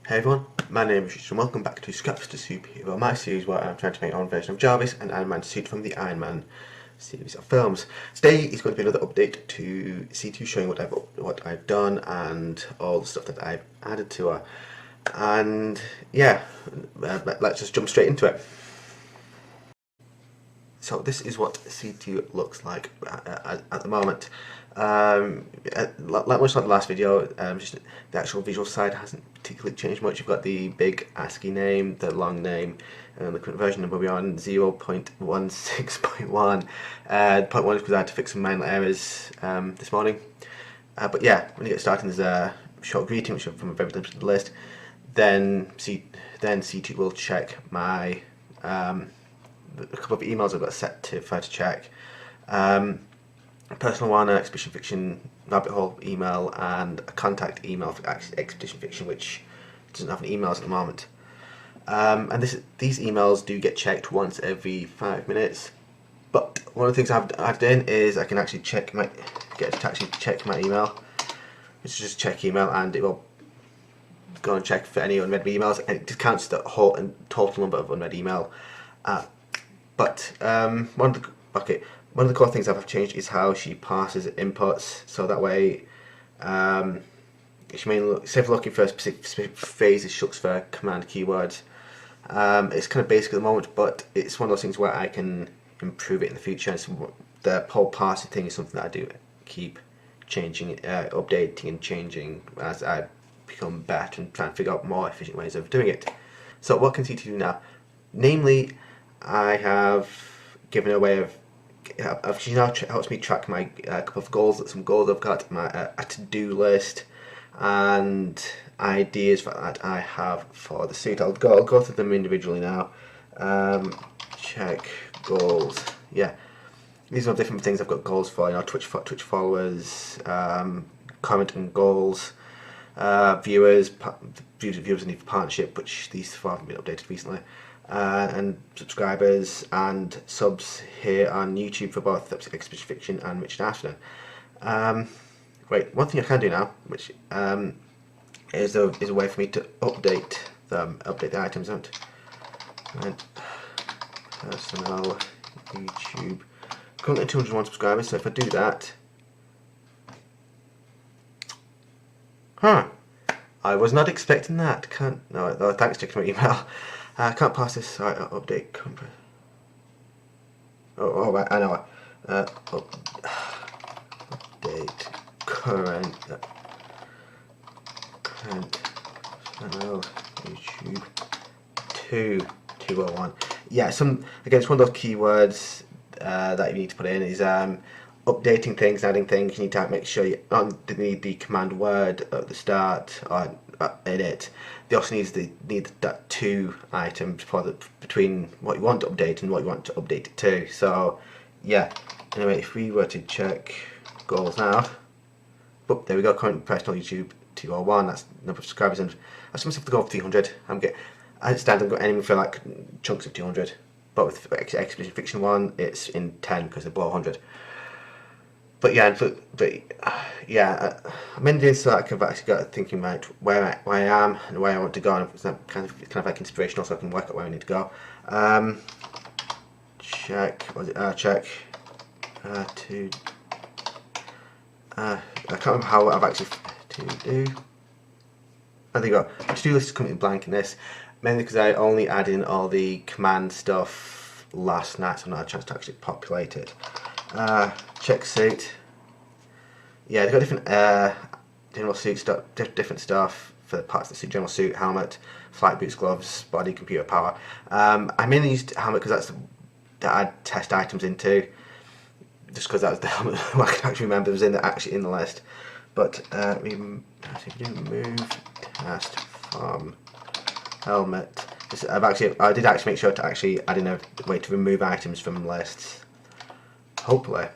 Hey everyone, my name is Richard and welcome back to Scraps to Superhero, my series where I'm trying to make my own version of Jarvis and Iron Man's suit from the Iron Man series of films. Today is going to be another update to SITU showing what I've done and all the stuff that I've added to her. And yeah, let's just jump straight into it. So this is what SITU looks like at the moment. Much like the last video, just the actual visual side hasn't particularly changed much. You've got the big ASCII name, the long name, and the current version number we're on 0.16.1. Point 1 is because I had to fix some minor errors this morning. But yeah, when you get started, there's a short greeting, which is from a very limited list. Then SITU will check my a couple of emails I've got set to for her to check. A personal one, an Expedition Fiction rabbit hole email, and a contact email for Expedition Fiction, which doesn't have any emails at the moment. And these emails do get checked once every 5 minutes. But one of the things I've added in is I can actually check my email, which is just check email, and it will go and check for any unread emails, and it discounts the whole and total number of unread email. But one of the core things I've changed is how she passes inputs, so that way she may instead of looking for specific phrases, she looks for command keywords. It's kind of basic at the moment, but it's one of those things where I can improve it in the future. And so the whole parsing thing is something that I do keep changing, updating and changing as I become better and try and figure out more efficient ways of doing it. So what can SITU do now? Namely, I have given a way of she now helps me track my couple of goals, some goals I've got, my a to-do list, and ideas that I have for the suit. I'll go through them individually now. Check goals. Yeah, these are different things I've got goals for. Twitch followers, comment and goals, viewers need for partnership, which these four haven't been updated recently. And subscribers and subs here on YouTube for both Expedition Fiction and Richard Aspden. Wait, one thing I can do now, which is a way for me to update the items. Right, personnel, YouTube. Currently 201 subscribers, so if I do that, I was not expecting that. No, thanks for checking my email. I can't pass this. Sorry, update. Oh, right, I know. Update current channel YouTube 201. Yeah, again, it's one of those keywords that you need to put in is updating things, adding things. You need to make sure you need the command word at the start or in it. They also need that to item between what you want to update and what you want to update it to. So yeah, anyway, if we were to check goals now, boop, there we go, current personal YouTube 201, that's number of subscribers, and I just have to go for 300. I understand I'm aiming for like chunks of 200, but with Expedition Fiction 1 it's in 10 because they're below 100. But yeah, I'm in this so that I've actually got thinking right where I am and where I want to go, and it's kind of like inspirational, so I can work out where I need to go. Check. Check. I can't remember how I've actually to do. There you go. My to-do list is completely blank in this, mainly because I only added in all the command stuff last night, so I've not had a chance to actually populate it. Check suit. Yeah, they've got different general suit stuff, different stuff for the parts of the suit: general suit, helmet, flight boots, gloves, body, computer power. I mainly used helmet because that's that I'd test items into, just because that was the helmet I can actually remember was actually in the list. But remove test from helmet. I did actually make sure to actually add in a way to remove items from lists. Hopefully.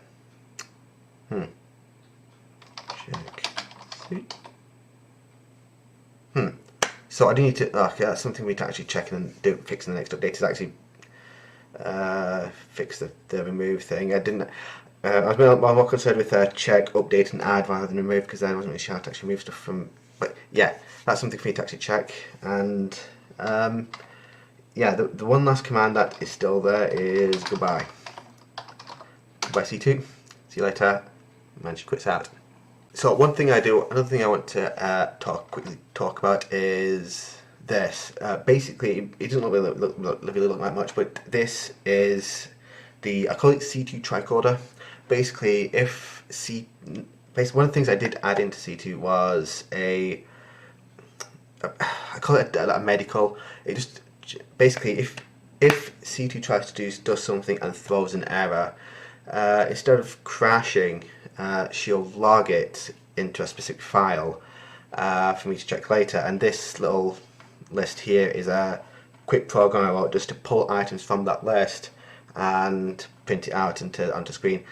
Check suit. So I do need to. Okay, that's something we need to actually check and fix in the next update. Is actually fix the remove thing. I didn't. I was more concerned with check, update, and add rather than remove, because then I wasn't really sure how to actually remove stuff from. But yeah, that's something for me to actually check. And yeah, the one last command that is still there is goodbye. Goodbye C2. See you later. And she quits out. So one thing I do, another thing I want to quickly talk about is this. Basically, it doesn't really look like much, but this is I call it C2 tricorder. Basically, one of the things I did add into C2 was I call it a medical. It just basically if C2 tries to does something and throws an error, instead of crashing, she'll log it into a specific file for me to check later. And this little list here is a quick program I wrote just to pull items from that list and print it out onto screen.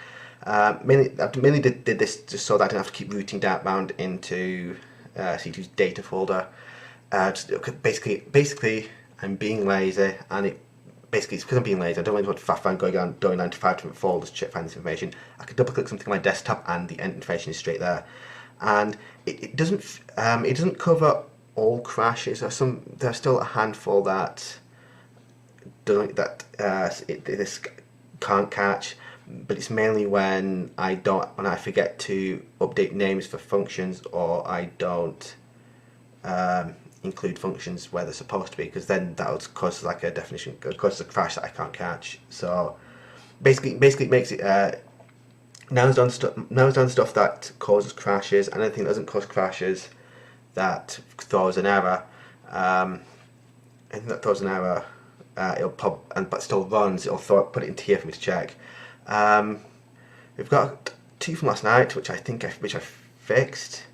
Mainly did this just so that I didn't have to keep routing outbound into C2's data folder. Basically, I'm being lazy, and it's because I'm being lazy. I don't really want to faff around going down to 5 different folders to find this information. I could double click something on my desktop, and the information is straight there. And it doesn't cover all crashes. There's still a handful that this can't catch, but it's mainly when I forget to update names for functions, or I don't include functions where they're supposed to be, because then that would cause like a definition, causes a crash that I can't catch. So basically it makes it narrows down stuff that causes crashes, and anything that doesn't cause crashes that throws an error. Anything that throws an error, it'll pop but still runs. It'll put it into here for me to check. We've got 2 from last night, which I fixed,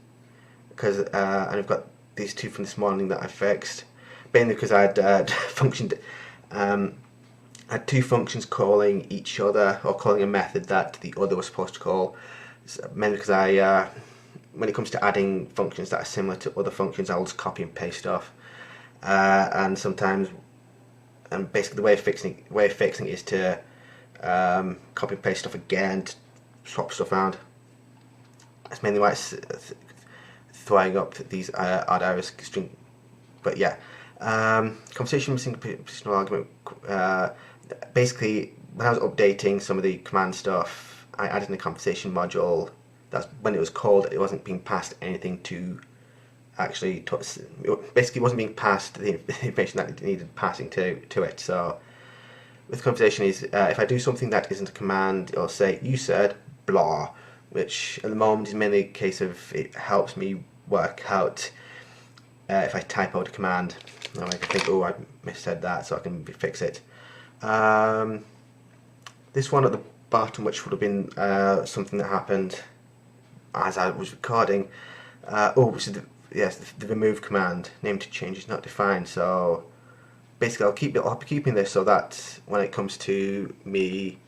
because and we've got these 2 from this morning that I fixed, mainly because I had I had 2 functions calling each other, or calling a method that the other was supposed to call. Mainly because when it comes to adding functions that are similar to other functions, I'll just copy and paste stuff, and sometimes, and basically the way of fixing it is to copy and paste stuff again, to swap stuff around. That's mainly why it's throwing up these odd errors string. But yeah, conversation missing positional argument. Basically, when I was updating some of the command stuff, I added in a conversation module. That's when it was called. It wasn't being passed anything to actually. Basically, it wasn't being passed the information that it needed passing to it. So with conversation is if I do something that isn't a command, it'll say you said blah, which at the moment is mainly a case of it helps me work out if I type out a command. I can think, oh, I missaid that, so I can fix it. This one at the bottom, which would have been something that happened as I was recording. Which is the remove command. Name to change is not defined. So basically, I'll be keeping this so that when it comes to me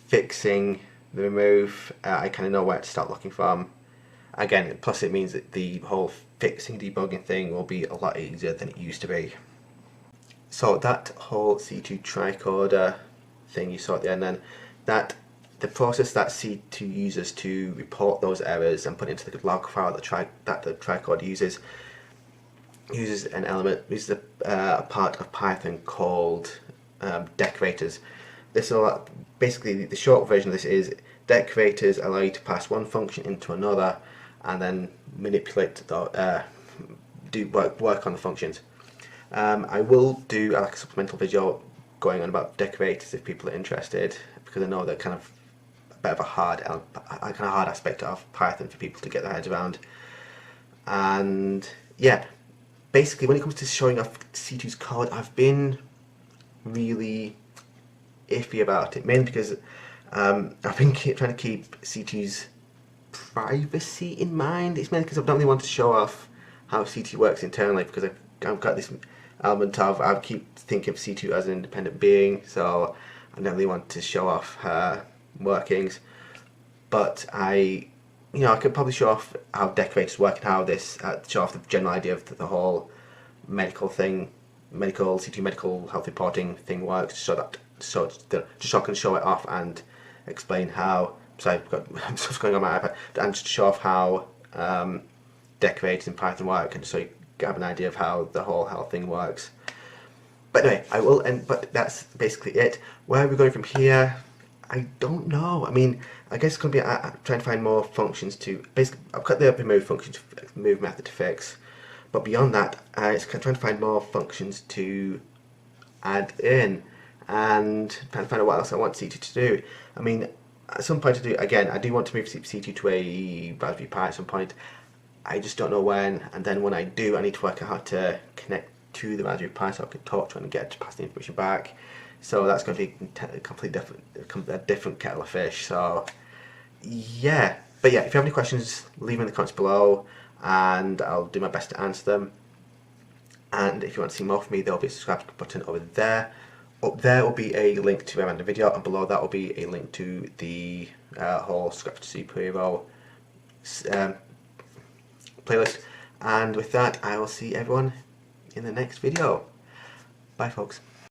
fixing the remove, I kind of know where to start looking from. Again, plus it means that the whole fixing debugging thing will be a lot easier than it used to be. So that whole C2 tricorder thing you saw at the end, then the process that C2 uses to report those errors and put into the log file that the tricorder uses an element, uses a part of Python called decorators. Basically the short version of this is decorators allow you to pass one function into another and then manipulate do work on the functions. I will do a supplemental video going on about decorators if people are interested, because I know they're kind of a bit of a hard aspect of Python for people to get their heads around. And yeah, basically when it comes to showing off C2's code, I've been really iffy about it, mainly because I've been trying to keep C2's privacy in mind. It's mainly because I don't really want to show off how C2 works internally, because I've got this element of I keep thinking of C2 as an independent being, so I don't really want to show off her workings. But I could probably show off how decorators work and how this show off the general idea of the whole medical thing, C2 medical health reporting thing works, so I can show it off and explain how. So I've got stuff going on my iPad, and just show off how decorators in Python work, and so you have an idea of how the whole thing works. But anyway, I will end, but that's basically it. Where are we going from here? I don't know. I mean, I guess it's going to be trying to find more functions to, basically, I've got the remove function, move method to fix. But beyond that, it's trying to find more functions to add in, and trying to find out what else I want SITU to do. I mean, at some point I do want to move SITU to a Raspberry Pi at some point. I just don't know when, and then when I do, I need to work out how to connect to the Raspberry Pi so I can talk to it and get to pass the information back. So that's going to be a completely different kettle of fish. So yeah, but yeah, if you have any questions, leave them in the comments below, and I'll do my best to answer them. And if you want to see more from me, there will be a subscribe button over there. Up there will be a link to a random video, and below that will be a link to the whole Scratch Superhero playlist. And with that, I will see everyone in the next video. Bye, folks.